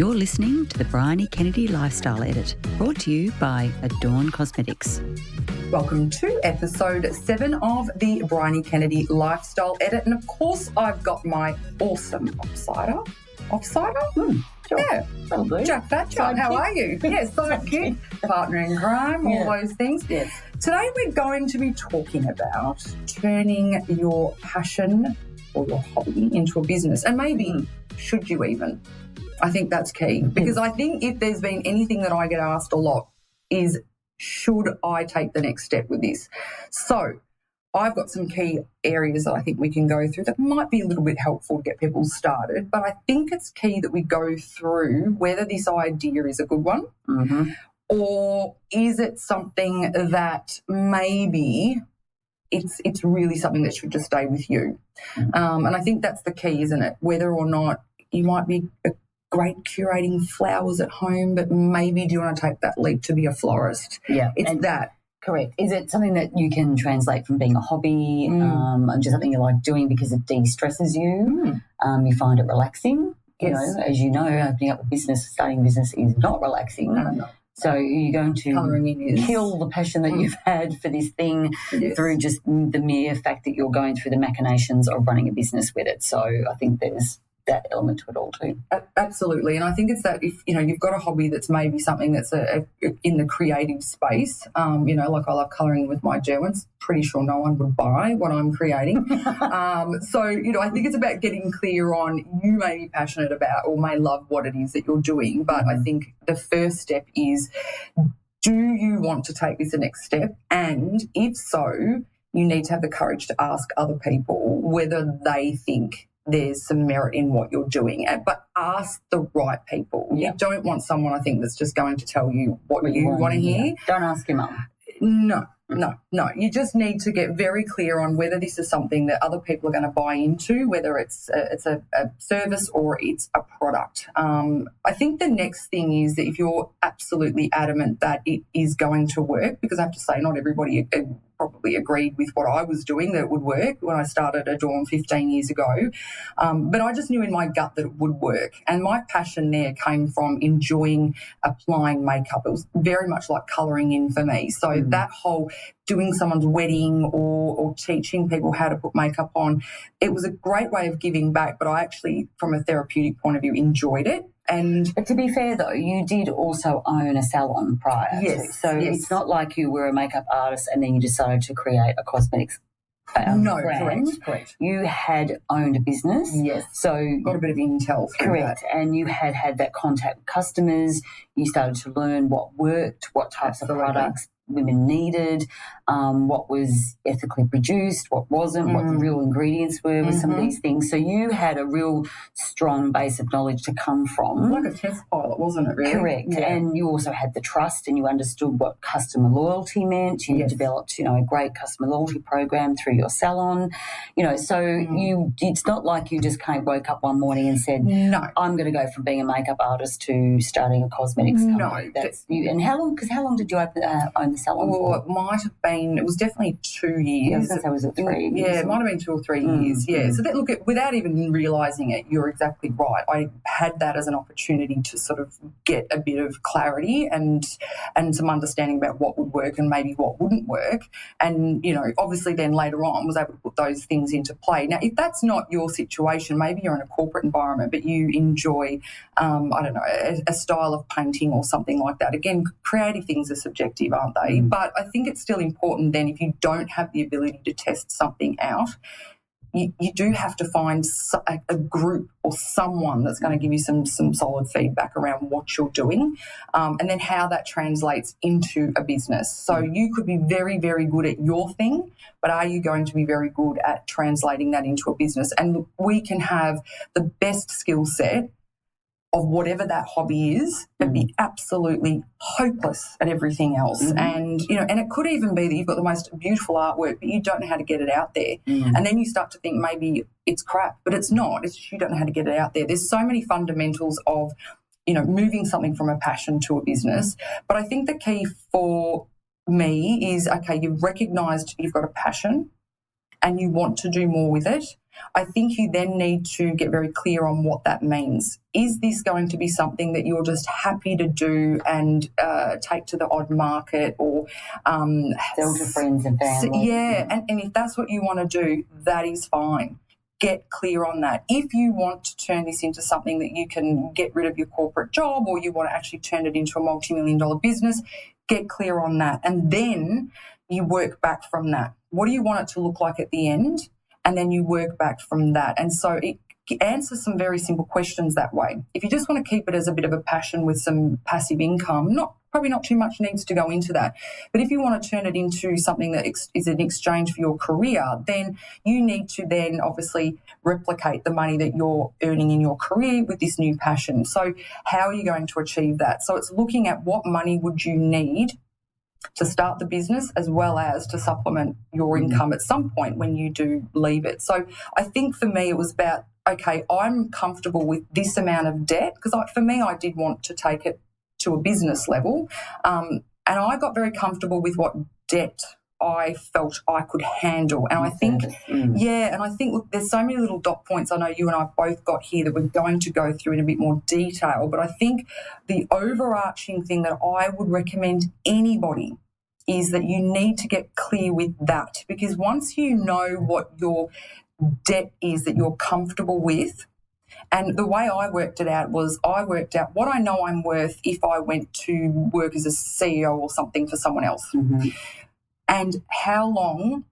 You're listening to the Briony Kennedy Lifestyle Edit, brought to you by Adorn Cosmetics. Welcome to episode 7 of the Briony Kennedy Lifestyle Edit. And of course, I've got my awesome offsider. Sure. Yeah. That'll do. Jack Thatcher, how are you? Yes, sidekick, partner in crime, all those things. Yes. Today we're going to be talking about turning your passion or your hobby into a business. And maybe should you even? I think that's key, because I think if there's been anything that I get asked a lot is, should I take the next step with this? So I've got some key areas that I think we can go through that might be a little bit helpful to get people started, but I think it's key that we go through whether this idea is a good one or is it something that maybe it's really something that should just stay with you. And I think that's the key, isn't it? Whether or not you might be great curating flowers at home, but maybe do you want to take that leap to be a florist? Yeah. It's that. Correct. Is it something that you can translate from being a hobby and just something you like doing because it de-stresses you? You find it relaxing? Yes. You know, as you know, opening up a business, starting a business is not relaxing. No. So you're going to kill the passion that you've had for this thing through just the mere fact that you're going through the machinations of running a business with it. So I think there's that element to it all too. Absolutely. And I think it's that if, you've got a hobby that's maybe something that's in the creative space, like I love colouring with my Germans, pretty sure no one would buy what I'm creating. So I think it's about getting clear on you may be passionate about or may love what it is that you're doing. But I think the first step is, do you want to take this the next step? And if so, you need to have the courage to ask other people whether they think there's some merit in what you're doing, but ask the right people. You don't want someone, I think, that's just going to tell you what you want to hear. Don't ask your mum. No. You just need to get very clear on whether this is something that other people are going to buy into, whether it's a service or it's a product. I think the next thing is that if you're absolutely adamant that it is going to work, because I have to say not everybody probably agreed with what I was doing that it would work when I started Adorn 15 years ago. But I just knew in my gut that it would work. And my passion there came from enjoying applying makeup. It was very much like colouring in for me. So that whole doing someone's wedding or teaching people how to put makeup on, it was a great way of giving back, but I actually, from a therapeutic point of view, enjoyed it. But to be fair, though, you did also own a salon prior to. So it's not like you were a makeup artist and then you decided to create a cosmetics brand. Correct. You had owned a business. Yes. So got a bit of intel through correct. that. And you had that contact with customers. You started to learn what worked, what types of products women needed, what was ethically produced, what wasn't, what the real ingredients were with some of these things. So you had a real strong base of knowledge to come from. Like a test pilot, wasn't it, really? Correct. Yeah. And you also had the trust and you understood what customer loyalty meant. You developed, a great customer loyalty program through your salon. So it's not like you just woke up one morning and said, no, I'm going to go from being a makeup artist to starting a cosmetics company. That's you. And how long did you own the salon for? It might have been, it was definitely 2 years. Was it 3 years? Yeah, it might have been 2 or 3 years, So that, without even realising it, you're exactly right. I had that as an opportunity to sort of get a bit of clarity and some understanding about what would work and maybe what wouldn't work. And, obviously then later on was able to put those things into play. Now, if that's not your situation, maybe you're in a corporate environment, but you enjoy, a style of painting or something like that. Again, creative things are subjective, aren't they? But I think it's still important then, if you don't have the ability to test something out, you do have to find a group or someone that's going to give you some solid feedback around what you're doing and then how that translates into a business. So you could be very, very good at your thing, but are you going to be very good at translating that into a business? And we can have the best skill set of whatever that hobby is, but be absolutely hopeless at everything else. And, and it could even be that you've got the most beautiful artwork, but you don't know how to get it out there. And then you start to think maybe it's crap, but it's not. It's just you don't know how to get it out there. There's so many fundamentals of, moving something from a passion to a business. But I think the key for me is, okay, you've recognised you've got a passion. and you want to do more with it, I think you then need to get very clear on what that means. Is this going to be something that you're just happy to do and take to the odd market or sell to friends and family? Yeah, and if that's what you want to do, that is fine. Get clear on that. If you want to turn this into something that you can get rid of your corporate job, or you want to actually turn it into a multi-million-dollar business, get clear on that. And then you work back from that. What do you want it to look like at the end? And then you work back from that. And so it answers some very simple questions that way. If you just want to keep it as a bit of a passion with some passive income, probably not too much needs to go into that. But if you want to turn it into something that is an exchange for your career, then you need to then obviously replicate the money that you're earning in your career with this new passion. So how are you going to achieve that? So it's looking at what money would you need to start the business as well as to supplement your income at some point when you do leave it. So I think for me it was about, okay, I'm comfortable with this amount of debt, because for me I did want to take it to a business level, and I got very comfortable with what debt I felt I could handle. And I think, look, there's so many little dot points I know you and I both got here that we're going to go through in a bit more detail. But I think the overarching thing that I would recommend anybody is that you need to get clear with that, because once you know what your debt is that you're comfortable with, and the way I worked it out was I worked out what I know I'm worth if I went to work as a CEO or something for someone else. Mm-hmm. And how long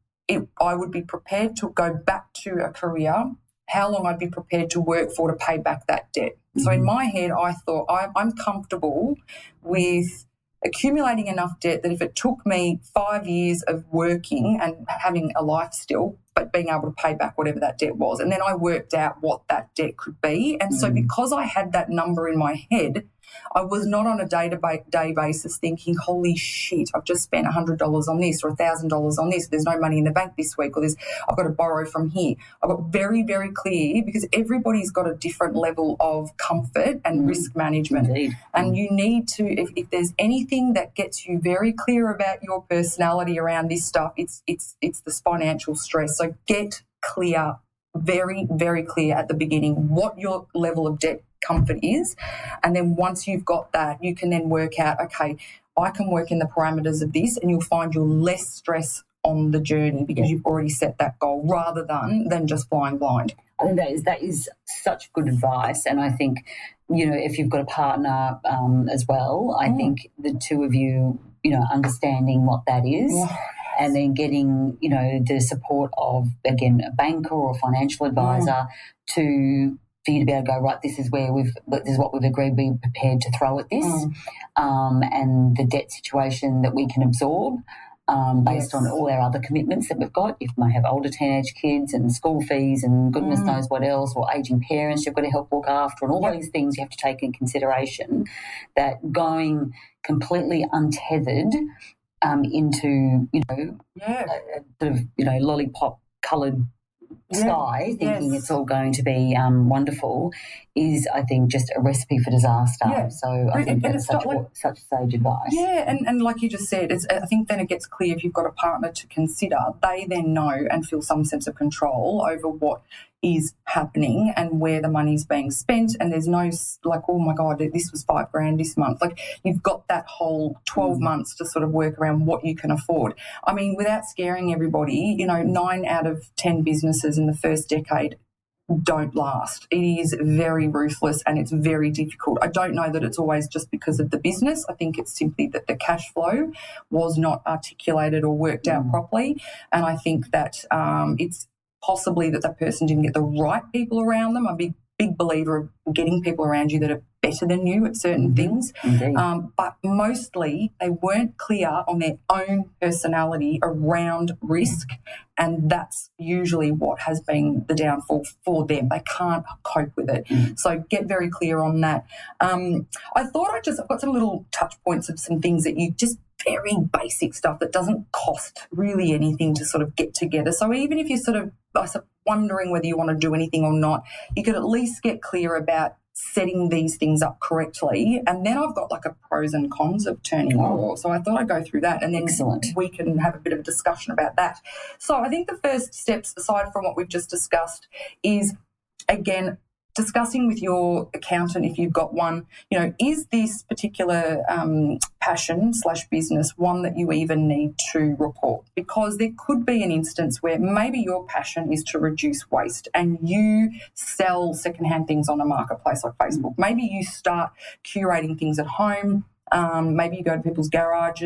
I would be prepared to go back to a career, how long I'd be prepared to work for to pay back that debt. Mm-hmm. So in my head, I thought I'm comfortable with accumulating enough debt that if it took me 5 years of working and having a life still, but being able to pay back whatever that debt was. And then I worked out what that debt could be. And so because I had that number in my head, I was not on a day-to-day basis thinking, holy shit, I've just spent $100 on this or $1,000 on this. There's no money in the bank this week, or I've got to borrow from here. I got very, very clear, because everybody's got a different level of comfort and risk management. Indeed. And you need to, if there's anything that gets you very clear about your personality around this stuff, it's this financial stress. So get clear, very, very clear at the beginning what your level of debt comfort is, and then once you've got that, you can then work out, okay, I can work in the parameters of this, and you'll find you're less stress on the journey because you've already set that goal rather than just flying blind. I think that is such good advice, and I think, if you've got a partner as well, I think the two of you, understanding what that is. And then getting, the support of, again, a banker or a financial advisor for you to be able to go, right, this is what we've agreed, we're prepared to throw at this, and the debt situation that we can absorb based on all our other commitments that we've got. If you may have older teenage kids and school fees and goodness knows what else, or ageing parents you've got to help look after, and all these things you have to take in consideration, that going completely untethered into, sort of, lollipop coloured sky, thinking it's all going to be wonderful, is, I think, just a recipe for disaster. Yeah. So I think that's such sage advice. Yeah, and like you just said, I think then it gets clear if you've got a partner to consider, they then know and feel some sense of control over what is happening and where the money's being spent, and there's no like, oh my God, this was $5,000 this month. Like, you've got that whole 12 months to sort of work around what you can afford. I mean, without scaring everybody, 9 out of 10 businesses in the first decade don't last. It is very ruthless and it's very difficult. I don't know that it's always just because of the business. I think it's simply that the cash flow was not articulated or worked out properly, and I think that it's possibly that person didn't get the right people around them. I'm a big believer of getting people around you that are better than you at certain things. But mostly they weren't clear on their own personality around risk, and that's usually what has been the downfall for them. They can't cope with it. So get very clear on that. I thought I've got some little touch points of some things that you just very basic stuff that doesn't cost really anything to sort of get together. So even if you're sort of wondering whether you want to do anything or not, you could at least get clear about setting these things up correctly. And then I've got like a pros and cons of turning raw. So I thought I'd go through that, and then we can have a bit of a discussion about that. So I think the first steps, aside from what we've just discussed, is, again, discussing with your accountant, if you've got one, is this particular passion/business one that you even need to report? Because there could be an instance where maybe your passion is to reduce waste and you sell secondhand things on a marketplace like Facebook. Maybe you start curating things at home. Maybe you go to people's garage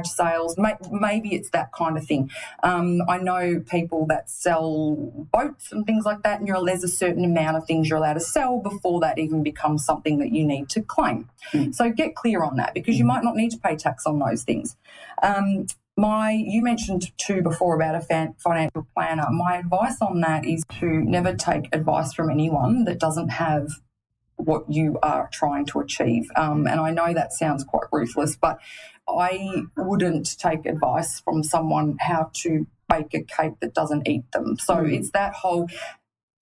sales. Maybe it's that kind of thing. I know people that sell boats and things like that, and there's a certain amount of things you're allowed to sell before that even becomes something that you need to claim. So get clear on that, because you might not need to pay tax on those things. You mentioned too before about a financial planner. My advice on that is to never take advice from anyone that doesn't have what you are trying to achieve. And I know that sounds quite ruthless, but I wouldn't take advice from someone how to bake a cake that doesn't eat them. So it's that whole,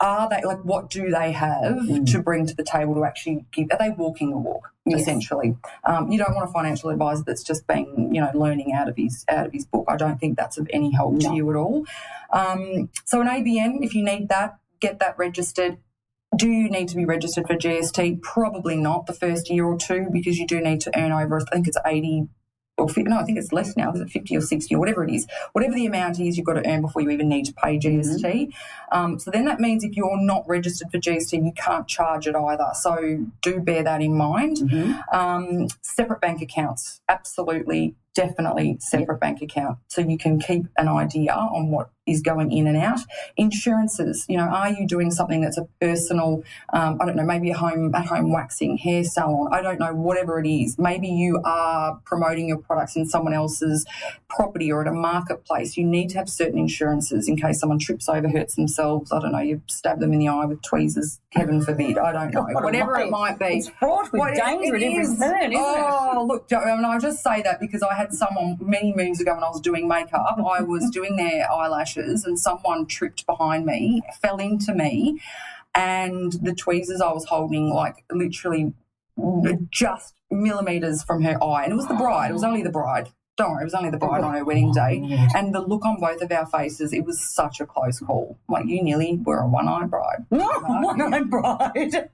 what do they have to bring to the table to actually give? Are they walking the walk, essentially? You don't want a financial advisor that's just been, learning out of his book. I don't think that's of any help to you at all. So an ABN, if you need that, get that registered. Do you need to be registered for GST? Probably not the first year or two, because you do need to earn over, I think it's 80 or 50, no, I think it's less now. Is it 50 or 60 or whatever it is? Whatever the amount is, you've got to earn before you even need to pay GST. So then that means if you're not registered for GST, you can't charge it either. So do bear that in mind. Separate bank accounts, absolutely, definitely separate bank account, so you can keep an idea on what is going in and out. Insurances, are you doing something that's a personal, I don't know, maybe at-home waxing, hair salon, I don't know, whatever it is. Maybe you are promoting your products in someone else's property or at a marketplace. You need to have certain insurances in case someone trips over, hurts themselves, I don't know, you stab them in the eye with tweezers, heaven forbid, I don't know, whatever it might be. It's fraught with danger at every turn, isn't it? Oh, look, I just say that because I had someone many moons ago when I was doing makeup, I was doing their eyelashes and someone tripped behind me, fell into me, and the tweezers I was holding, like literally just millimetres from her eye. And it was the bride. It was only the bride. Don't worry, it was only the bride on her wedding day. And the look on both of our faces, it was such a close call. Like, you nearly were a one-eyed bride. One-eyed bride.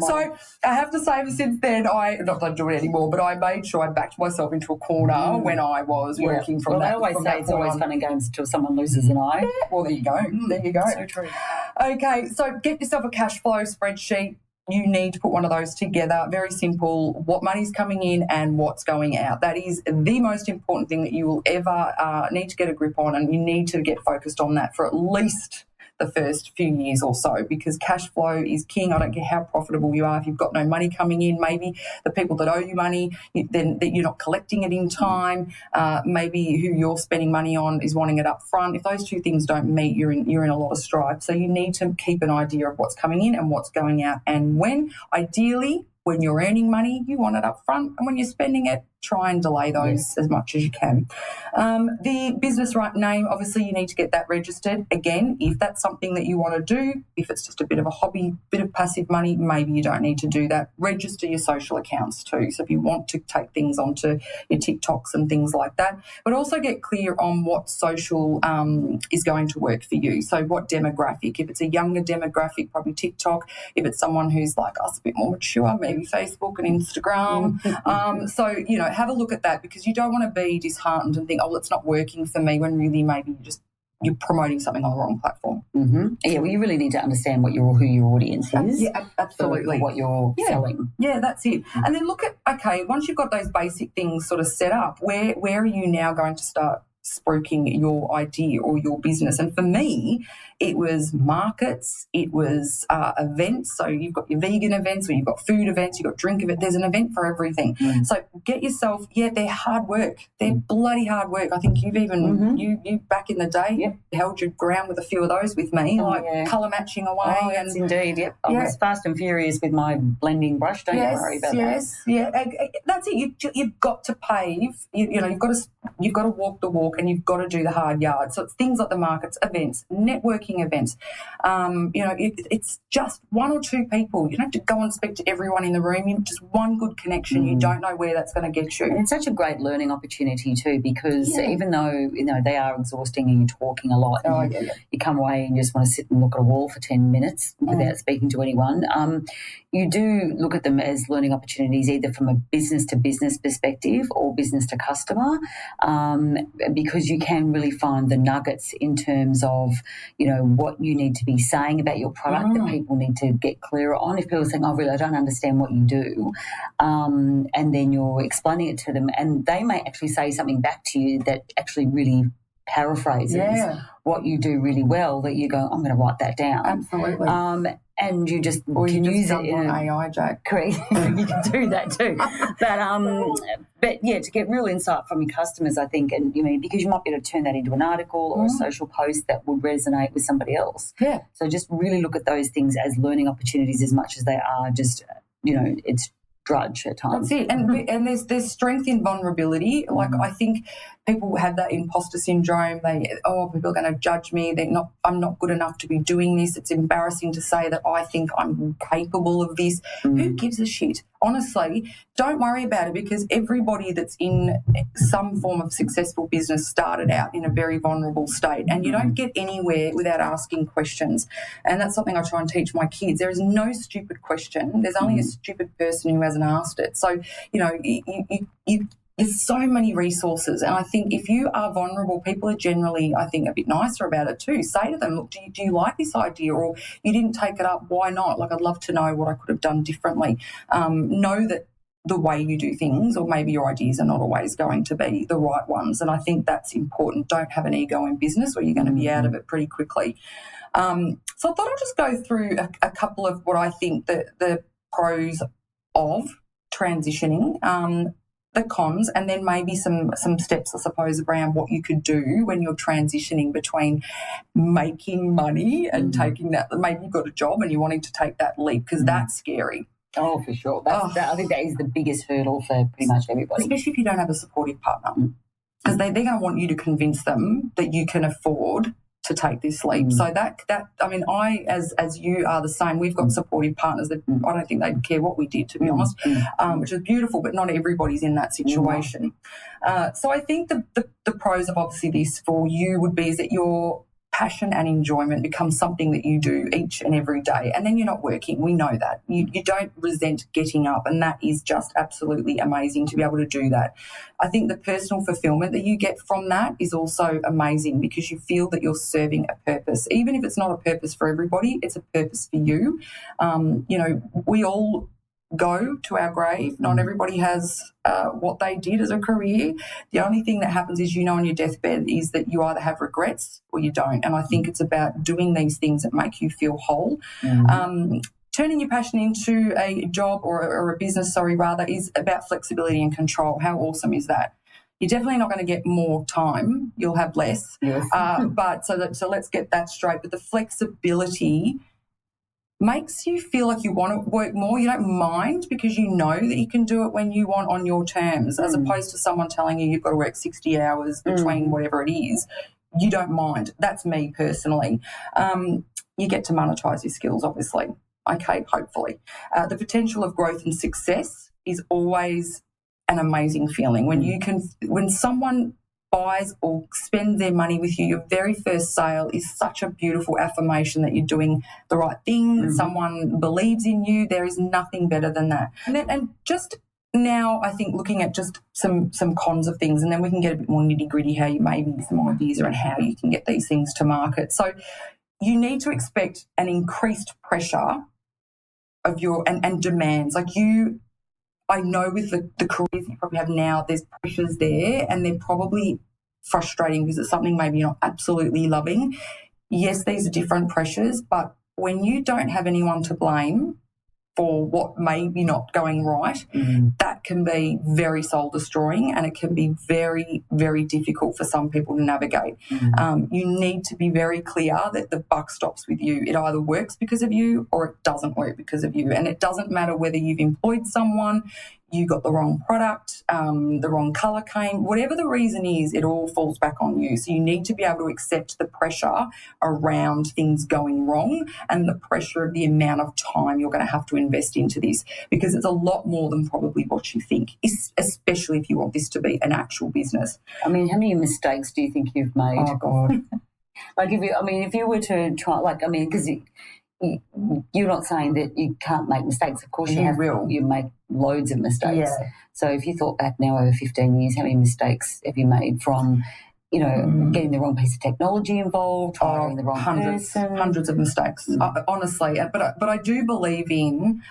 So I have to say, since then, not that I do it anymore, but I made sure I backed myself into a corner when I was working from that. Well, they always say it's always fun and games until someone loses an eye. Yeah, well, there you go. There you go. So true. Okay, so get yourself a cash flow spreadsheet. You need to put one of those together. Very simple, what money's coming in and what's going out. That is the most important thing that you will ever need to get a grip on, and you need to get focused on that for at least the first few years or so, because cash flow is king. I don't care how profitable you are. If you've got no money coming in, maybe the people that owe you money, then that you're not collecting it in time, maybe who you're spending money on is wanting it up front. If those two things don't meet, you're in a lot of strife. So you need to keep an idea of what's coming in and what's going out, and when. Ideally, when you're earning money, you want it up front, and when you're spending it, try and delay those as much as you can. The business right name, obviously you need to get that registered. Again, if that's something that you want to do, if it's just a bit of a hobby, bit of passive money, maybe you don't need to do that. Register your social accounts too. So if you want to take things onto your TikToks and things like that, but also get clear on what social is going to work for you. So what demographic? If it's a younger demographic, probably TikTok. If it's someone who's like us, a bit more mature, maybe Facebook and Instagram. So, have a look at that, because you don't want to be disheartened and think, oh, well, it's not working for me, when really maybe you're promoting something on the wrong platform. Yeah, well, you really need to understand who your audience is. Yeah, absolutely. What you're selling. Yeah, that's it. And then look at, okay, once you've got those basic things sort of set up, where are you now going to start spruiking your idea or your business? And for me, it was markets, it was events. So you've got your vegan events, or you've got food events, you've got drink events. There's an event for everything. So get yourself, they're hard work. They're bloody hard work. I think you've even, you back in the day, held your ground with a few of those with me, colour matching away. Oh, yes, indeed, I was fast and furious with my blending brush, don't you worry about that. That's it. You've got to pave, you've got to walk the walk talk and you've got to do the hard yards. So it's things like the markets, events, networking events. It's just one or two people. You don't have to go and speak to everyone in the room. You just one good connection. You don't know where that's going to get you. And it's such a great learning opportunity too, because even though they are exhausting and you're talking a lot, you come away and you just want to sit and look at a wall for 10 minutes without speaking to anyone. You do look at them as learning opportunities, either from a business to business perspective or business to customer, because you can really find the nuggets in terms of, what you need to be saying about your product that people need to get clearer on. If people are saying, I don't understand what you do, and then you're explaining it to them and they may actually say something back to you that actually really paraphrases what you do really well, that you go, I'm going to write that down. Absolutely. And you just or you can just use jump it on AI, Jack. Correct. You can do that too. But to get real insight from your customers, I think, and because you might be able to turn that into an article or a social post that would resonate with somebody else. Yeah. So just really look at those things as learning opportunities as much as they are just, it's drudge at times. That's it. And there's strength in vulnerability. Like I think people have that imposter syndrome. People are going to judge me. I'm not good enough to be doing this. It's embarrassing to say that I think I'm capable of this. Who gives a shit? Honestly, don't worry about it, because everybody that's in some form of successful business started out in a very vulnerable state, and you don't get anywhere without asking questions. And that's something I try and teach my kids. There is no stupid question. There's only a stupid person who hasn't asked it. So, there's so many resources, and I think if you are vulnerable, people are generally, I think, a bit nicer about it too. Say to them, look, do you like this idea, or you didn't take it up, why not? Like, I'd love to know what I could have done differently. Know that the way you do things, or maybe your ideas are not always going to be the right ones, and I think that's important. Don't have an ego in business, or you're going to be out of it pretty quickly. So I thought I'll just go through a couple of what I think the pros of transitioning, the cons, and then maybe some steps, I suppose, around what you could do when you're transitioning between making money and taking that. Maybe you've got a job and you're wanting to take that leap, because that's scary. Oh, for sure. I think that is the biggest hurdle for pretty much everybody. Especially if you don't have a supportive partner, because they're going to want you to convince them that you can afford to take this leap. So I, as you are the same, we've got supportive partners that I don't think they'd care what we did, to be honest, which is beautiful, but not everybody's in that situation. So I think the pros of obviously this for you would be is that your passion and enjoyment becomes something that you do each and every day, and then you're not working. We know that. You don't resent getting up, and that is just absolutely amazing to be able to do that. I think the personal fulfillment that you get from that is also amazing, because you feel that you're serving a purpose. Even if it's not a purpose for everybody, it's a purpose for you. We all go to our grave. Not everybody has what they did as a career. The only thing that happens is, on your deathbed, is that you either have regrets or you don't. And I think it's about doing these things that make you feel whole. Turning your passion into a job or a business, is about flexibility and control. How awesome is that? You're definitely not going to get more time. You'll have less. Yes. But so let's get that straight. But the flexibility makes you feel like you want to work more. You don't mind, because you know that you can do it when you want, on your terms, as opposed to someone telling you you've got to work 60 hours between whatever it is. You don't mind. That's me personally. You get to monetize your skills, obviously. Okay, hopefully. The potential of growth and success is always an amazing feeling. When someone buys or spends their money with you, your very first sale is such a beautiful affirmation that you're doing the right thing, that someone believes in you. There is nothing better than that. And just now, I think, looking at just some cons of things, and then we can get a bit more nitty-gritty, how you maybe some ideas around how you can get these things to market. So you need to expect an increased pressure of your and demands. I know with the careers you probably have now, there's pressures there, and they're probably frustrating because it's something maybe you're not absolutely loving. Yes, these are different pressures, but when you don't have anyone to blame for what may be not going right, that can be very soul-destroying, and it can be very, very difficult for some people to navigate. You need to be very clear that the buck stops with you. It either works because of you or it doesn't work because of you, and it doesn't matter whether you've employed someone, you got the wrong product, the wrong colour came, whatever the reason is, it all falls back on you. So you need to be able to accept the pressure around things going wrong and the pressure of the amount of time you're going to have to invest into this, because it's a lot more than probably what you think, especially if you want this to be an actual business. I mean, how many mistakes do you think you've made? Oh, God. If you were to try, because you're not saying that you can't make mistakes. Of course you will. You make loads of mistakes. Yeah. So if you thought back now over 15 years, how many mistakes have you made from, getting the wrong piece of technology involved, hiring the wrong person? Hundreds of mistakes, honestly. But I do believe in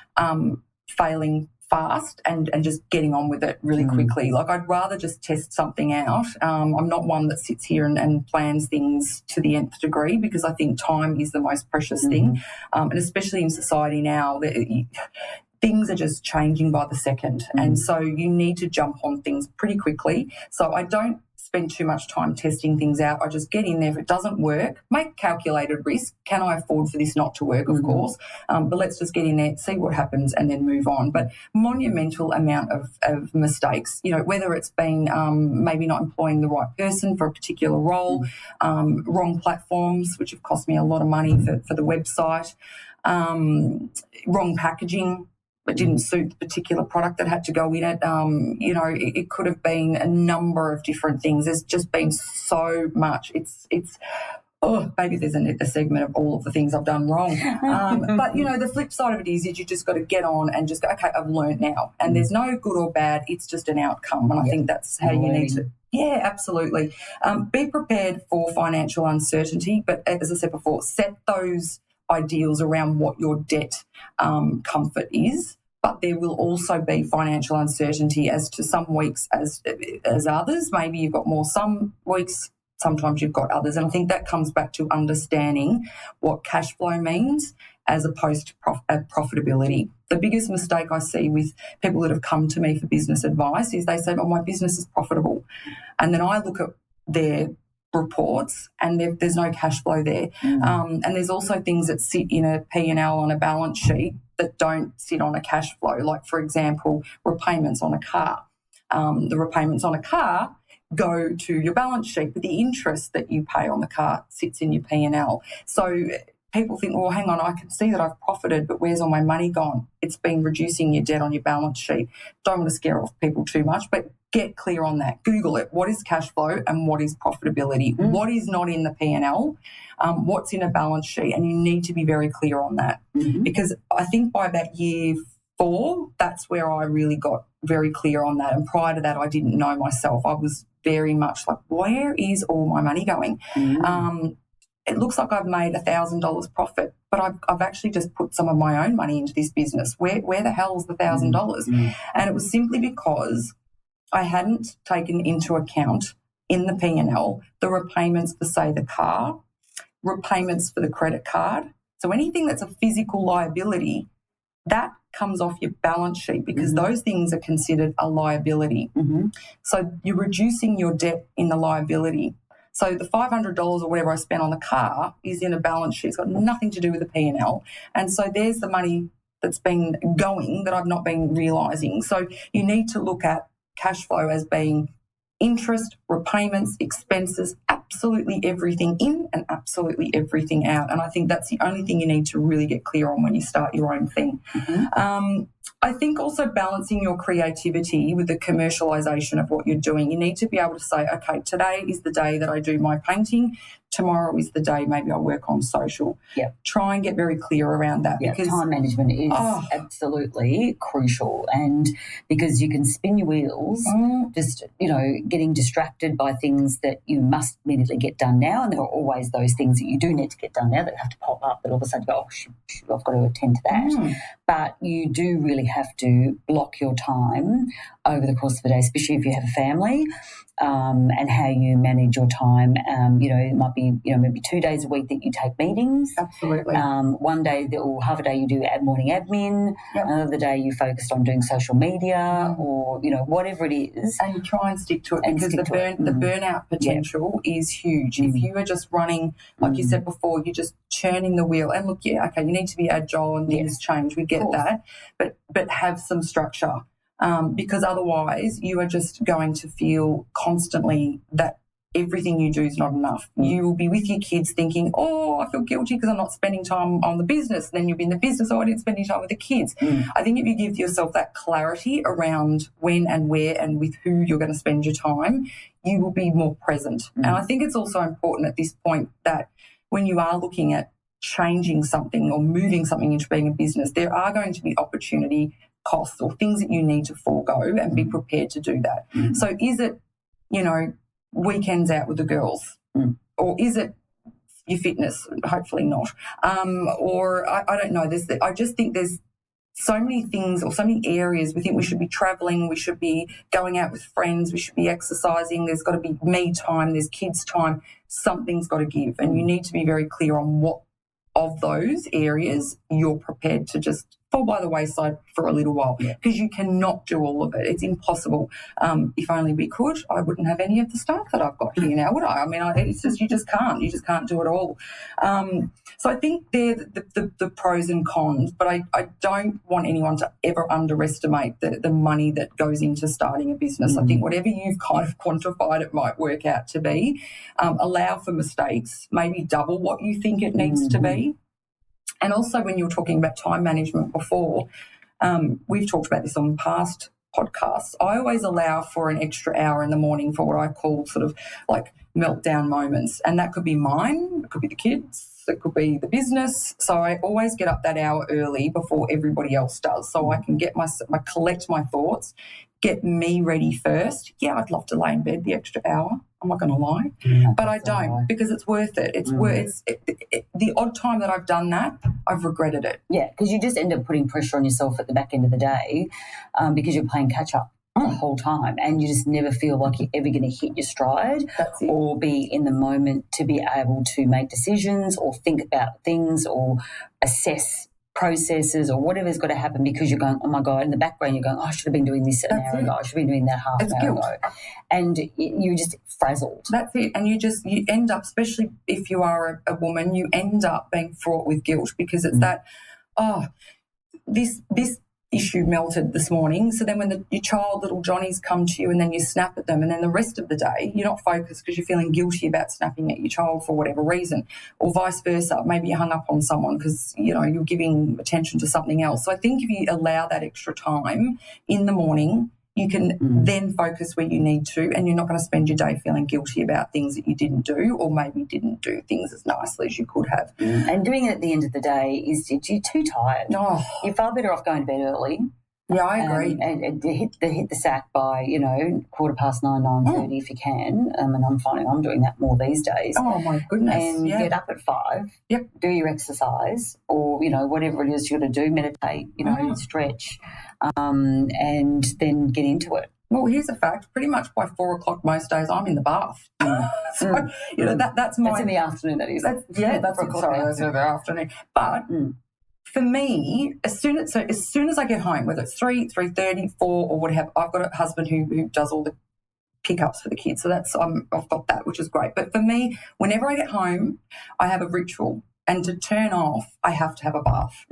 failing fast and just getting on with it really quickly. Like, I'd rather just test something out. I'm not one that sits here and plans things to the nth degree, because I think time is the most precious thing, and especially in society now, things are just changing by the second, and so you need to jump on things pretty quickly. So I don't spend too much time testing things out. I just get in there. If it doesn't work, make calculated risk. Can I afford for this not to work? Of course. But let's just get in there, see what happens, and then move on. But monumental amount of mistakes, whether it's been maybe not employing the right person for a particular role, wrong platforms, which have cost me a lot of money for the website, wrong packaging, but didn't suit the particular product that had to go in it. It could have been a number of different things. There's just been so much. Maybe there's a segment of all of the things I've done wrong. But, the flip side of it is you just got to get on and just go, okay, I've learned now. And there's no good or bad. It's just an outcome. And I think that's how you need to. Yeah, absolutely. Be prepared for financial uncertainty. But as I said before, set those ideals around what your debt comfort is, but there will also be financial uncertainty as to some weeks as others. Maybe you've got more some weeks, sometimes you've got others, and I think that comes back to understanding what cash flow means as opposed to profitability. The biggest mistake I see with people that have come to me for business advice is they say, my business is profitable, and then I look at their reports and there's no cash flow there. And there's also things that sit in a P&L on a balance sheet that don't sit on a cash flow, like, for example, repayments on a car. The repayments on a car go to your balance sheet, but the interest that you pay on the car sits in your P&L. So people think, well, hang on, I can see that I've profited, but where's all my money gone? It's been reducing your debt on your balance sheet. Don't want to scare off people too much, but get clear on that. Google it. What is cash flow and what is profitability? What is not in the P&L? What's in a balance sheet? And you need to be very clear on that, because I think by about year 4, that's where I really got very clear on that. And prior to that, I didn't know myself. I was very much like, where is all my money going? It looks like I've made $1,000 profit, but I've actually just put some of my own money into this business. Where the hell's the $1,000? And it was simply because I hadn't taken into account in the P&L the repayments for, say, the car, repayments for the credit card. So anything that's a physical liability, that comes off your balance sheet, because those things are considered a liability. So you're reducing your debt in the liability. So the $500 or whatever I spent on the car is in a balance sheet. It's got nothing to do with the P&L. And so there's the money that's been going that I've not been realising. So you need to look at cash flow as being interest, repayments, expenses, absolutely everything in and absolutely everything out. And I think that's the only thing you need to really get clear on when you start your own thing. I think also balancing your creativity with the commercialisation of what you're doing. You need to be able to say, okay, today is the day that I do my painting. Tomorrow is the day maybe I work on social. Try and get very clear around that. Because time management is absolutely crucial, and because you can spin your wheels just, getting distracted by things that you must immediately get done now, and there are always those things that you do need to get done now that have to pop up that all of a sudden you go, I've got to attend to that. But you do really have to block your time over the course of the day, especially if you have a family, and how you manage your time. It might be, maybe 2 days a week that you take meetings. Absolutely. One day or half a day you do morning admin. Another day you focused on doing social media or, whatever it is. And you try and stick to it, because the burnout potential is huge. If you are just running, like you said before, you're just churning the wheel. And look, you need to be agile and things change. We get that. But have some structure. because otherwise you are just going to feel constantly that everything you do is not enough. You will be with your kids thinking, oh, I feel guilty because I'm not spending time on the business. And then you'll be in the business, oh, I didn't spend any time with the kids. I think if you give yourself that clarity around when and where and with who you're going to spend your time, you will be more present. And I think it's also important at this point that when you are looking at changing something or moving something into being a business, there are going to be opportunity costs or things that you need to forego and be prepared to do that. So is it, weekends out with the girls? Or is it your fitness? Hopefully not. Or I don't know. I just think there's so many things or so many areas we think we should be travelling, we should be going out with friends, we should be exercising. There's got to be me time, there's kids time. Something's got to give. And you need to be very clear on what of those areas you're prepared to just fall by the wayside for a little while, because you cannot do all of it. It's impossible. If only we could, I wouldn't have any of the staff that I've got here now, would I? I mean, it's just you just can't do it all. So I think they're the pros and cons, but I don't want anyone to ever underestimate the money that goes into starting a business. I think whatever you've kind of quantified it might work out to be. Allow for mistakes, maybe double what you think it needs to be. And also when you were talking about time management before, we've talked about this on past podcasts. I always allow for an extra hour in the morning for what I call sort of like meltdown moments. And that could be mine, it could be the kids, it could be the business. So I always get up that hour early before everybody else does, so I can get collect my thoughts, get me ready first. Yeah, I'd love to lay in bed the extra hour. I'm not going to lie, but I don't, because it's worth it. It's the odd time that I've done that, I've regretted it. Yeah, because you just end up putting pressure on yourself at the back end of the day, because you're playing catch up the whole time, and you just never feel like you're ever going to hit your stride or be in the moment to be able to make decisions or think about things or assess processes or whatever's got to happen, because you're going, oh my God, in the background you're going, oh, I should have been doing this an hour ago, I should have been doing that half an hour ago. And you're just frazzled. That's it. And you end up, especially if you are a woman, you end up being fraught with guilt, because it's that, this issue melted this morning. So then when your child, little Johnny's, come to you and then you snap at them, and then the rest of the day you're not focused because you're feeling guilty about snapping at your child for whatever reason, or vice versa. Maybe you hung up on someone because, you're giving attention to something else. So I think if you allow that extra time in the morning, you can then focus where you need to, and you're not going to spend your day feeling guilty about things that you didn't do, or maybe didn't do things as nicely as you could have. And doing it at the end of the day is you're too tired. You're far better off going to bed early. Yeah, I agree. And hit the sack by, 9:30 if you can. And I'm finding I'm doing that more these days. Oh, my goodness. And get up at 5. Yep. Do your exercise, or, whatever it is you're going to do, meditate, stretch, and then get into it. Well, here's a fact. Pretty much by 4 o'clock most days I'm in the bath. So, that's my... That's in the afternoon, that is. That's in the afternoon. But... For me, as soon as I get home, whether it's 3:30, 4, or whatever, I've got a husband who does all the pickups for the kids. So I've got that, which is great. But for me, whenever I get home, I have a ritual. And to turn off, I have to have a bath.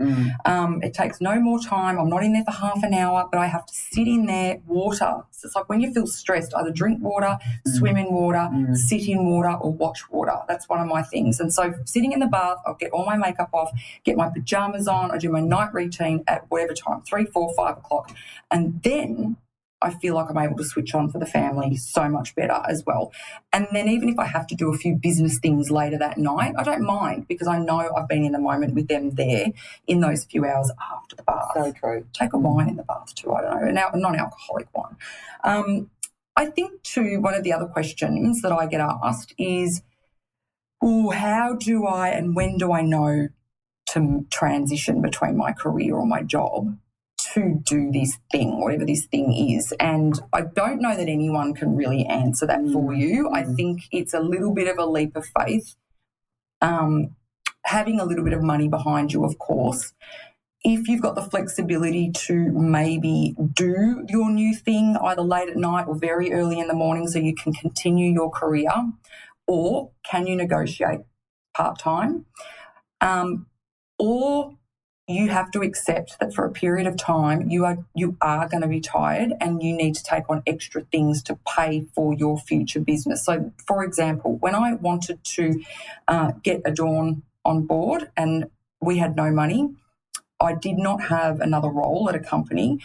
It takes no more time. I'm not in there for half an hour, but I have to sit in there, water. So it's like when you feel stressed, either drink water, swim in water, sit in water, or watch water. That's one of my things. And so sitting in the bath, I'll get all my makeup off, get my pajamas on, I do my night routine at whatever time, 3, 4, 5 o'clock. And then I feel like I'm able to switch on for the family so much better as well. And then even if I have to do a few business things later that night, I don't mind, because I know I've been in the moment with them there in those few hours after the bath. So true. Take a wine in the bath too, I don't know, a non-alcoholic wine. I think too, one of the other questions that I get asked is, how do I and when do I know to transition between my career or my job to do this thing, whatever this thing is? And I don't know that anyone can really answer that for you. I think it's a little bit of a leap of faith. Having a little bit of money behind you, of course. If you've got the flexibility to maybe do your new thing either late at night or very early in the morning so you can continue your career, or can you negotiate part-time? Or you have to accept that for a period of time you are going to be tired and you need to take on extra things to pay for your future business. So, for example, when I wanted to get Adorn on board and we had no money, I did not have another role at a company.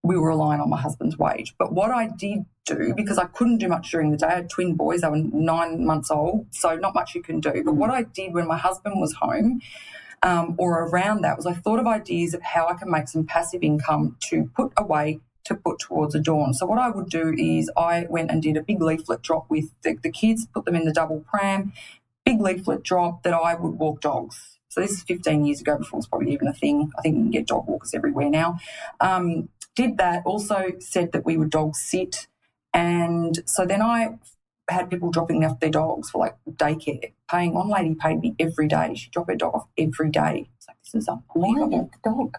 We were relying on my husband's wage. But what I did do, because I couldn't do much during the day, I had twin boys, they were 9 months old, so not much you can do. But what I did when my husband was home or around that was I thought of ideas of how I can make some passive income to put away to put towards Adorn. So what I would do is I went and did a big leaflet drop with the kids, put them in the double pram, big leaflet drop that I would walk dogs. So this is 15 years ago before it was probably even a thing. I think you can get dog walkers everywhere now. Did that, also said that we would dog sit. And so then I had people dropping off their dogs for like daycare. One lady paid me every day. She dropped her dog off every day. It's like, this is unbelievable. The dog?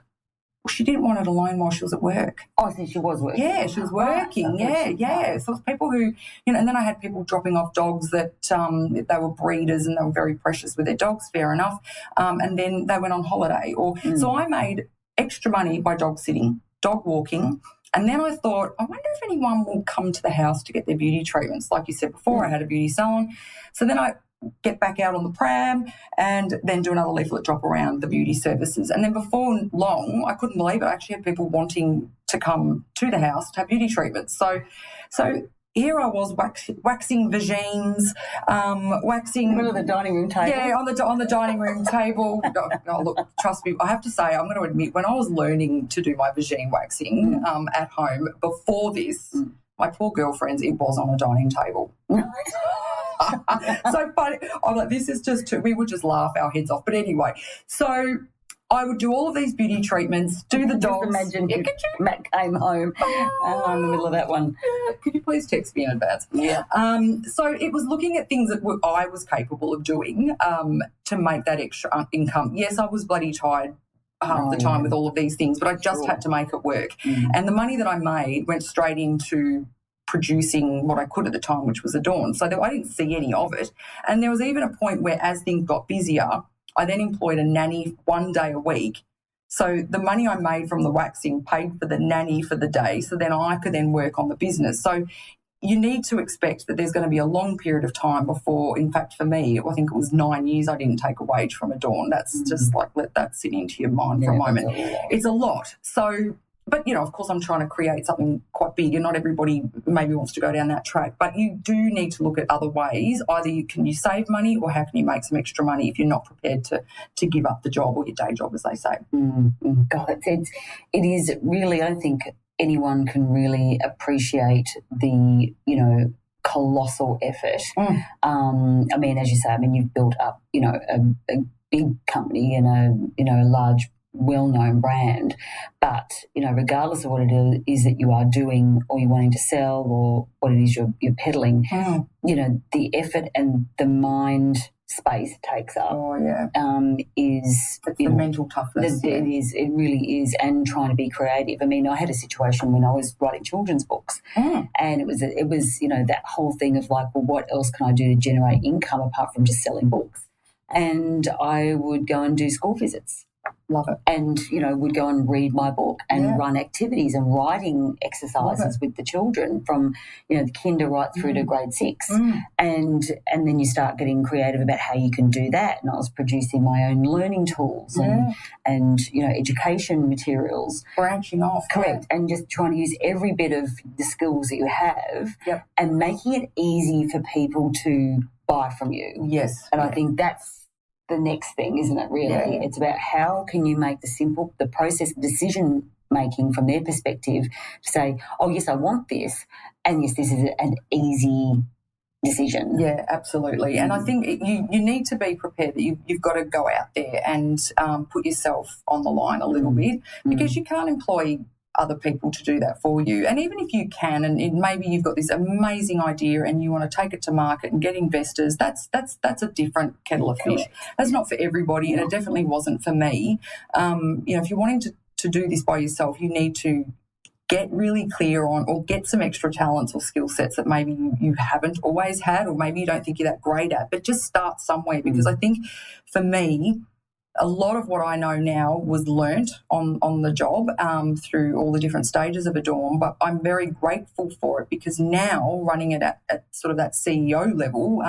Well, she didn't want it alone while she was at work. Oh, so she was working. Yeah, she was working. Yeah. So it was people who, and then I had people dropping off dogs that they were breeders and they were very precious with their dogs, fair enough. And then they went on holiday. So I made extra money by dog sitting, dog walking. And then I thought, I wonder if anyone will come to the house to get their beauty treatments. Like you said before, I had a beauty salon. So then I get back out on the pram and then do another leaflet drop around the beauty services. And then before long, I couldn't believe it, I actually had people wanting to come to the house to have beauty treatments. So here I was waxing vagines, waxing... In the middle of the dining room table. Yeah, on the dining room table. Oh, look, trust me, I have to say, I'm going to admit, when I was learning to do my vagine waxing at home before this, my poor girlfriends, it was on a dining table. So funny. I'm like, this is just too... We would just laugh our heads off. But anyway, so... I would do all of these beauty treatments, do the dogs. Just imagine Matt came home in the middle of that one. Yeah. Could you please text me in advance? Yeah. So it was looking at things that I was capable of doing to make that extra income. Yes, I was bloody tired half the time with all of these things, but I just had to make it work. And the money that I made went straight into producing what I could at the time, which was Adorn. So I didn't see any of it. And there was even a point where as things got busier, I then employed a nanny 1 day a week. So the money I made from the waxing paid for the nanny for the day, so then I could then work on the business. So you need to expect that there's going to be a long period of time before, in fact, for me, I think it was 9 years I didn't take a wage from Adorn. That's just like, let that sit into your mind for a moment. It's a lot. So... But, of course, I'm trying to create something quite big and not everybody maybe wants to go down that track. But you do need to look at other ways. Either can you save money or how can you make some extra money if you're not prepared to give up the job or your day job, as they say. God, it is really, I think anyone can really appreciate the, colossal effort. I mean, as you say, you've built up, a big company and a large well-known brand, but regardless of what it is that you are doing or you're wanting to sell or what it is you're peddling, the effort and the mind space it takes up is the mental toughness. It really is, and trying to be creative. I had a situation when I was writing children's books, and it was that whole thing of like, well, what else can I do to generate income apart from just selling books? And I would go and do school visits. Love it. And, would go and read my book and run activities and writing exercises with the children from, the kinder right through to grade 6. And then you start getting creative about how you can do that. And I was producing my own learning tools and education materials. Branching off. Correct. And just trying to use every bit of the skills that you have and making it easy for people to buy from you. Yes. And I think that's the next thing, isn't it, really? Yeah. It's about how can you make the process of decision making from their perspective to say, oh, yes, I want this, and yes, this is an easy decision. Yeah, absolutely. And I think you need to be prepared that you've got to go out there and put yourself on the line a little bit, because you can't employ other people to do that for you. And even if you can, and maybe you've got this amazing idea and you want to take it to market and get investors, that's a different kettle of fish. That's not for everybody, and it definitely wasn't for me. If you're wanting to do this by yourself, you need to get really clear on or get some extra talents or skill sets that maybe you haven't always had, or maybe you don't think you're that great at, but just start somewhere. Because I think for me, a lot of what I know now was learnt on the job through all the different stages of Adorn, but I'm very grateful for it because now running it at sort of that CEO level,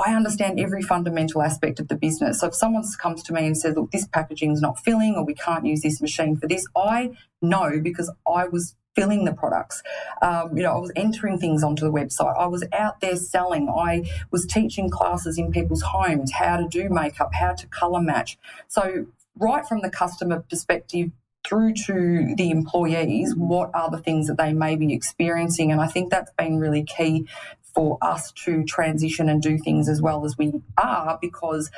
I understand every fundamental aspect of the business. So if someone comes to me and says, look, this packaging is not filling or we can't use this machine for this, I know because I was filling the products. I was entering things onto the website. I was out there selling. I was teaching classes in people's homes, how to do makeup, how to colour match. So right from the customer perspective through to the employees, what are the things that they may be experiencing? And I think that's been really key for us to transition and do things as well as we are, because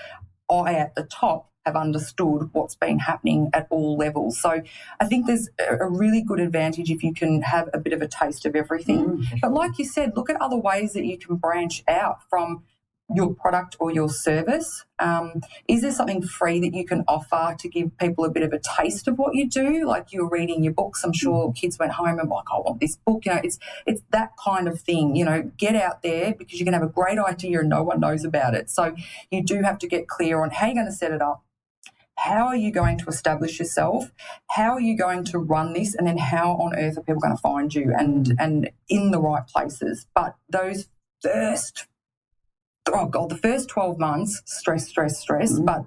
I at the top have understood what's been happening at all levels. So I think there's a really good advantage if you can have a bit of a taste of everything. But like you said, look at other ways that you can branch out from your product or your service. Is there something free that you can offer to give people a bit of a taste of what you do? Like you're reading your books. I'm sure kids went home and like, I want this book. It's that kind of thing. Get out there because you can have a great idea and no one knows about it. So you do have to get clear on how you're going to set it up. How are you going to establish yourself? How are you going to run this? And then how on earth are people going to find you and in the right places? But those the first 12 months, stress, but,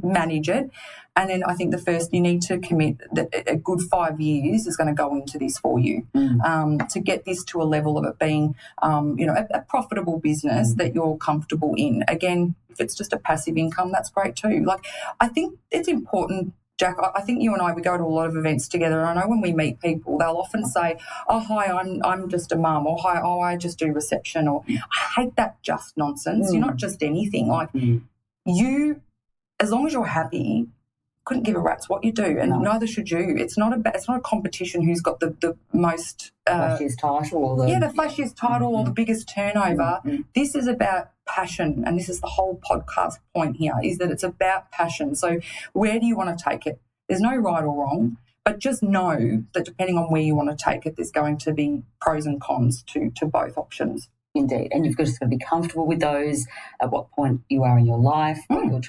manage it. And then I think you need to commit that a good 5 years is going to go into this for you to get this to a level of it being, a profitable business that you're comfortable in. Again, if it's just a passive income, that's great too. Like, I think it's important, Jack, I think you and I, we go to a lot of events together, and I know when we meet people, they'll often say, oh, hi, I'm just a mum, or hi, I just do reception, or I hate that just nonsense. You're not just anything. Like you, as long as you're happy, couldn't give a rat's what you do, and neither should you. It's not a competition who's got the most flashiest title, the flashiest title or the biggest turnover. This is about passion, and this is the whole podcast point here, is that it's about passion. So where do you want to take it? There's no right or wrong, but just know that depending on where you want to take it, there's going to be pros and cons to both options. Indeed, and you've just got to be comfortable with those at what point you are in your life, what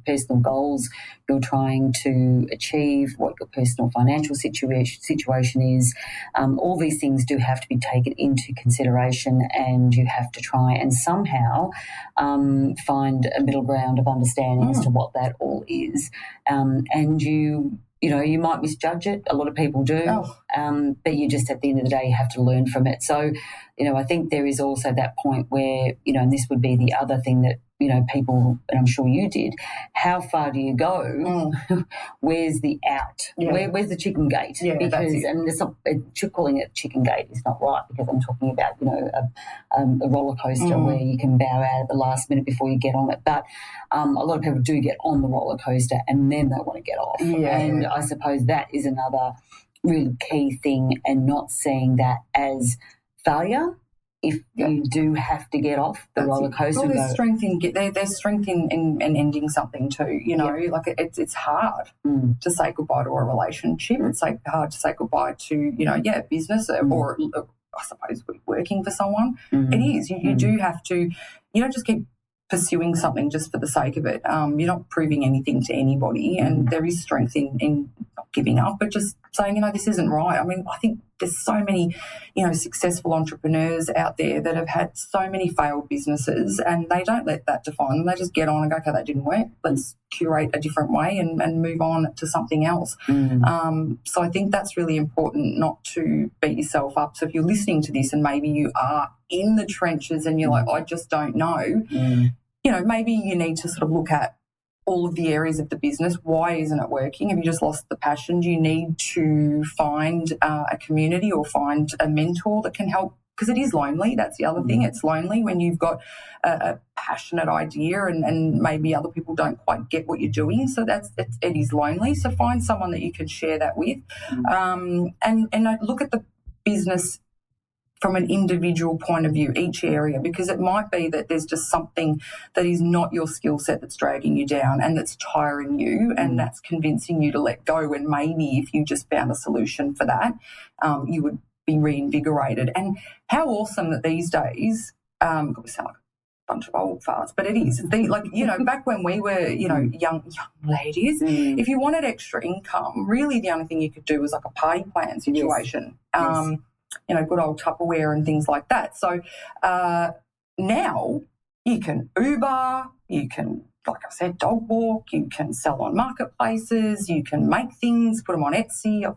personal goals you're trying to achieve, what your personal financial situation is. All these things do have to be taken into consideration, and you have to try and somehow find a middle ground of understanding as to what that all is. And you might misjudge it. A lot of people do. But you just, at the end of the day, you have to learn from it. So, I think there is also that point where, and this would be the other thing that, people, and I'm sure you did, how far do you go? Where's the out? Where's the chicken gate? Calling it chicken gate is not right, because I'm talking about, a roller coaster where you can bow out at the last minute before you get on it. But a lot of people do get on the roller coaster and then they want to get off. And I suppose that is another really key thing, and not seeing that as failure. If you do have to get off the roller coaster, well, there's strength in ending something too. Like it's hard to say goodbye to a relationship. It's hard to say goodbye to a business or I suppose working for someone. It is. You do have to. You don't just keep pursuing something just for the sake of it. You're not proving anything to anybody, and there is strength in not giving up, but just saying, this isn't right. I mean, I think there's so many, successful entrepreneurs out there that have had so many failed businesses, and they don't let that define them. They just get on and go, okay, that didn't work. Let's curate a different way and move on to something else. So I think that's really important, not to beat yourself up. So if you're listening to this and maybe you are in the trenches and you're like, I just don't know, maybe you need to sort of look at all of the areas of the business. Why isn't it working? Have you just lost the passion? Do you need to find a community or find a mentor that can help? Because it is lonely. That's the other thing. It's lonely when you've got a passionate idea and maybe other people don't quite get what you're doing. So it is lonely. So find someone that you can share that with. And look at the business from an individual point of view, each area, because it might be that there's just something that is not your skill set that's dragging you down and that's tiring you and that's convincing you to let go. And maybe if you just found a solution for that, you would be reinvigorated. And how awesome that these days, we sound like bunch of old farts, but it is. Back when we were, young ladies, if you wanted extra income, really the only thing you could do was like a party plan situation. Yes. Good old Tupperware and things like that. So now you can Uber, you can, like I said, dog walk, you can sell on marketplaces, you can make things, put them on Etsy.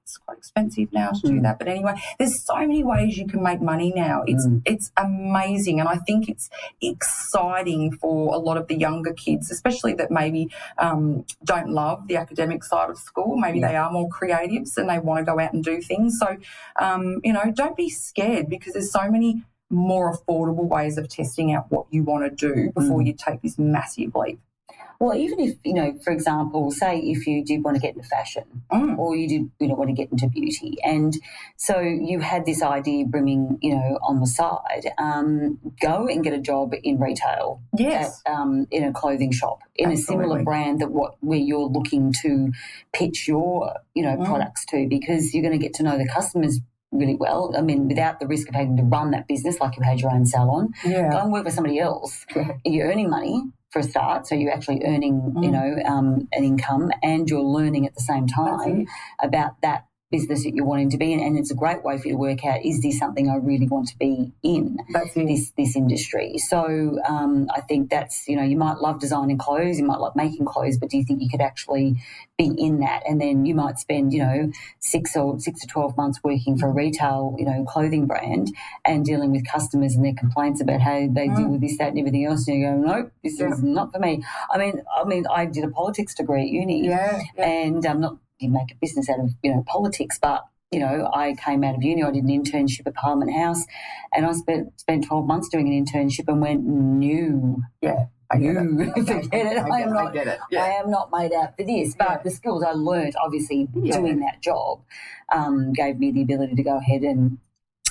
It's quite expensive now to do that. But anyway, there's so many ways you can make money now. It's amazing. And I think it's exciting for a lot of the younger kids, especially that maybe don't love the academic side of school. Maybe they are more creatives and they want to go out and do things. So, don't be scared, because there's so many more affordable ways of testing out what you want to do before you take this massive leap. Well, even if, for example, say if you did want to get into fashion or you did want to get into beauty, and so you had this idea brimming, on the side, go and get a job in retail. Yes. In a clothing shop, in a similar brand where you're looking to pitch your, products to, because you're going to get to know the customers really well. I mean, without the risk of having to run that business like you had your own salon. Yeah. Go and work for somebody else. You're earning money for a start, so you're actually earning, an income, and you're learning at the same time about that business that you're wanting to be in. And it's a great way for you to work out, is this something I really want to be in, this industry? So I think that's, you might love designing clothes, you might like making clothes, but do you think you could actually be in that? And then you might spend, 6 to 12 months working for a retail, clothing brand and dealing with customers and their complaints about how they deal with this, that and everything else. And you go, nope, this is not for me. I mean, I did a politics degree at uni and I'm not make a business out of, politics, but, I came out of uni, I did an internship at Parliament House, and I spent 12 months doing an internship and went, no. Yeah. I get it. I am not made out for this. But the skills I learned, obviously, doing that job, gave me the ability to go ahead and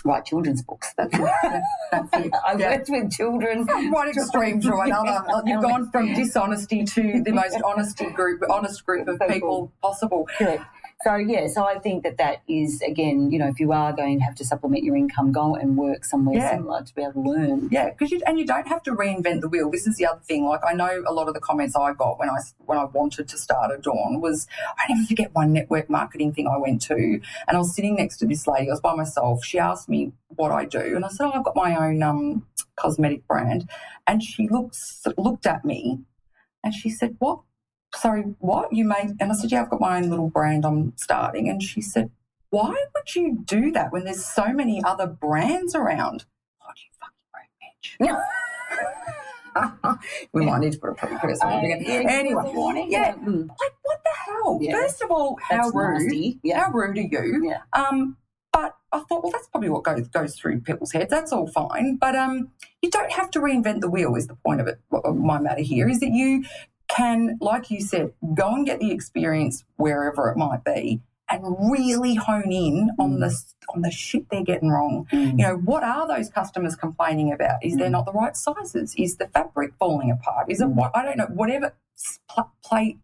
write children's books. That's it. I worked with children. From one extreme to another. You've gone from dishonesty to the most honest group of people possible. Correct. So I think that is, again, if you are going to have to supplement your income, go and work somewhere similar to be able to learn. Yeah, because you don't have to reinvent the wheel. This is the other thing. Like, I know a lot of the comments I got when I wanted to start at Dawn was, I never forget one network marketing thing I went to, and I was sitting next to this lady. I was by myself. She asked me what I do, and I said, I've got my own cosmetic brand. And she looked at me and she said, what? Sorry, what? You made? And I said, yeah, I've got my own little brand I'm starting. And she said, why would you do that when there's so many other brands around? Oh, you fucking broke bitch. We might need to put a precursor on again. Anyway, like, what the hell? Yeah. First of all, how rude. Nasty. Yeah. How rude are you? Yeah. But I thought, well, that's probably what goes through people's heads. That's all fine. But you don't have to reinvent the wheel, is the point of it. My matter here is that you can, like you said, go and get the experience wherever it might be and really hone in on the shit they're getting wrong. What are those customers complaining about? Is there not the right sizes? Is the fabric falling apart? Is it what? I don't know. Whatever. Pay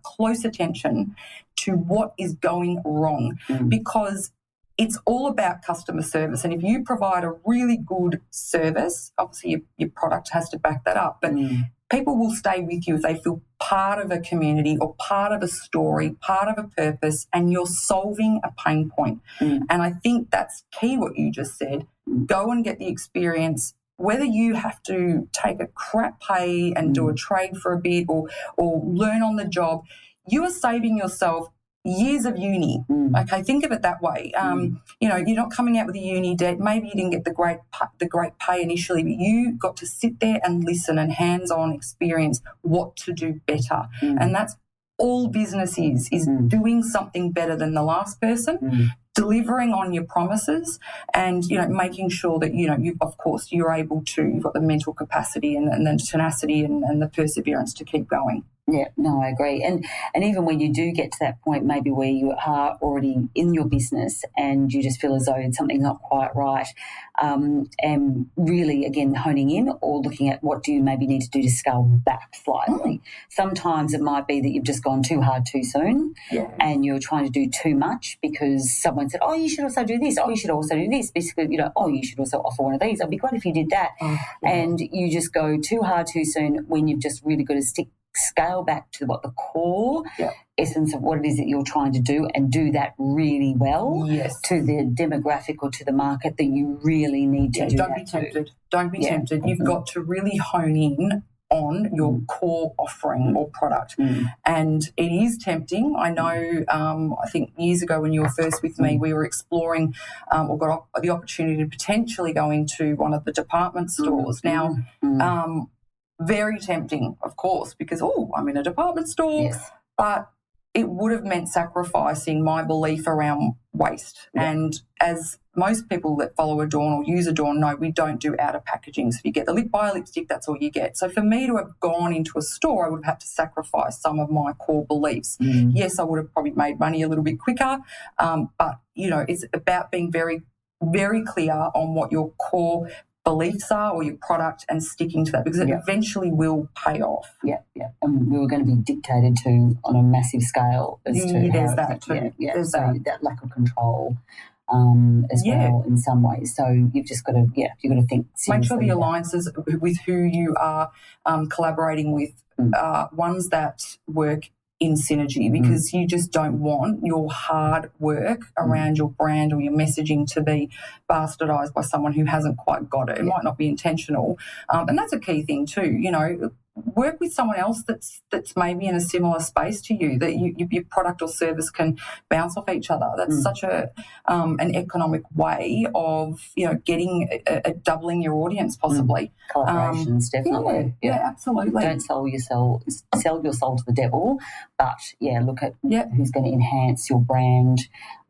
close attention to what is going wrong, because it's all about customer service. And if you provide a really good service, obviously your product has to back that up, but people will stay with you if they feel part of a community or part of a story, part of a purpose, and you're solving a pain point. And I think that's key, what you just said. Go and get the experience, whether you have to take a crap pay and do a trade for a bit or learn on the job. You are saving yourself years of uni. Okay, think of it that way. You're not coming out with a uni debt. Maybe you didn't get the great pay initially, but you got to sit there and listen and hands-on experience what to do better. And that's all business is doing something better than the last person, delivering on your promises, and making sure that you're able to, you've got the mental capacity and the tenacity and the perseverance to keep going. Yeah, no, I agree. And even when you do get to that point, maybe where you are already in your business and you just feel as though something's not quite right, and really, again, honing in or looking at what do you maybe need to do to scale back slightly. Sometimes it might be that you've just gone too hard too soon and you're trying to do too much because someone said, oh, you should also do this. Oh, you should also do this. Basically, oh, you should also offer one of these. It'd be great if you did that. And you just go too hard too soon when you've just really got to scale back to what the core essence of what it is that you're trying to do and do that really well to the demographic or to the market that you really need to do. Don't be tempted. Don't be tempted. You've got to really hone in on your core offering or product. And it is tempting. I know, I think years ago when you were first with me, we were exploring or got the opportunity to potentially go into one of the department stores. Now, very tempting, of course, because, I'm in a department store, but it would have meant sacrificing my belief around waste. And as most people that follow Adorn or use Adorn know, we don't do outer packaging. So you get the buy a lipstick, that's all you get. So for me to have gone into a store, I would have had to sacrifice some of my core beliefs. Yes, I would have probably made money a little bit quicker, but, it's about being very, very clear on what your core beliefs are or your product and sticking to that because it eventually will pay off. And we were going to be dictated to on a massive scale as to there's that too. There's that lack of control as well in some ways. So you've just got to you've got to think seriously. Make sure the alliances with who you are collaborating with are ones that work in synergy because you just don't want your hard work around your brand or your messaging to be bastardised by someone who hasn't quite got it. It might not be intentional. And that's a key thing too, work with someone else that's maybe in a similar space to you, that your product or service can bounce off each other. That's such an economic way of, getting doubling your audience possibly. Collaborations, definitely. Yeah, absolutely. Don't sell your soul to the devil, but look at who's going to enhance your brand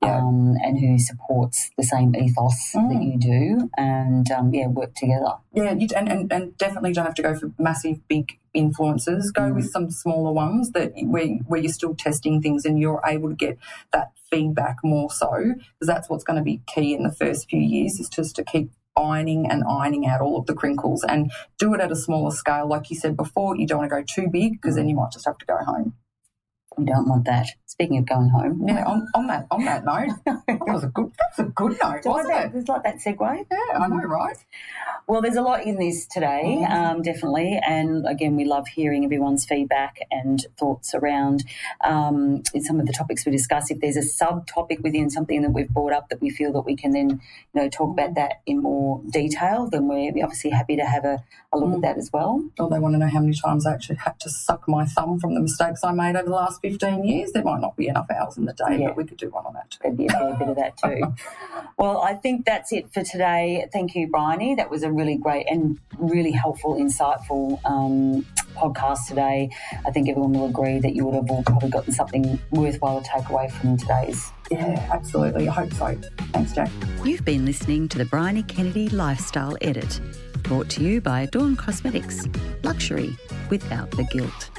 and who supports the same ethos that you do and, work together. Yeah, and definitely don't have to go for massive, big influencers. Go with some smaller ones where you're still testing things and you're able to get that feedback more so, because that's what's going to be key in the first few years, is just to keep ironing out all of the crinkles and do it at a smaller scale. Like you said before, you don't want to go too big because then you might just have to go home. You don't want that. Speaking of going home. Yeah, on that note, that was a good note, wasn't it? It's like that segue. Yeah, I know, right? Well, there's a lot in this today, definitely. And, again, we love hearing everyone's feedback and thoughts around some of the topics we discuss. If there's a subtopic within something that we've brought up that we feel that we can then, talk about that in more detail, then we're obviously happy to have a look at that as well. Or they want to know how many times I actually had to suck my thumb from the mistakes I made over the last 15 years. There might not be enough hours in the day, but we could do one on that too. There'd be a fair bit of that too. Well, I think that's it for today. Thank you, Briony. That was a really great and really helpful, insightful podcast today. I think everyone will agree that you would have all probably gotten something worthwhile to take away from today's. Yeah, absolutely. I hope so. Thanks, Jack. You've been listening to the Briony Kennedy Lifestyle Edit, brought to you by Adorn Cosmetics. Luxury without the guilt.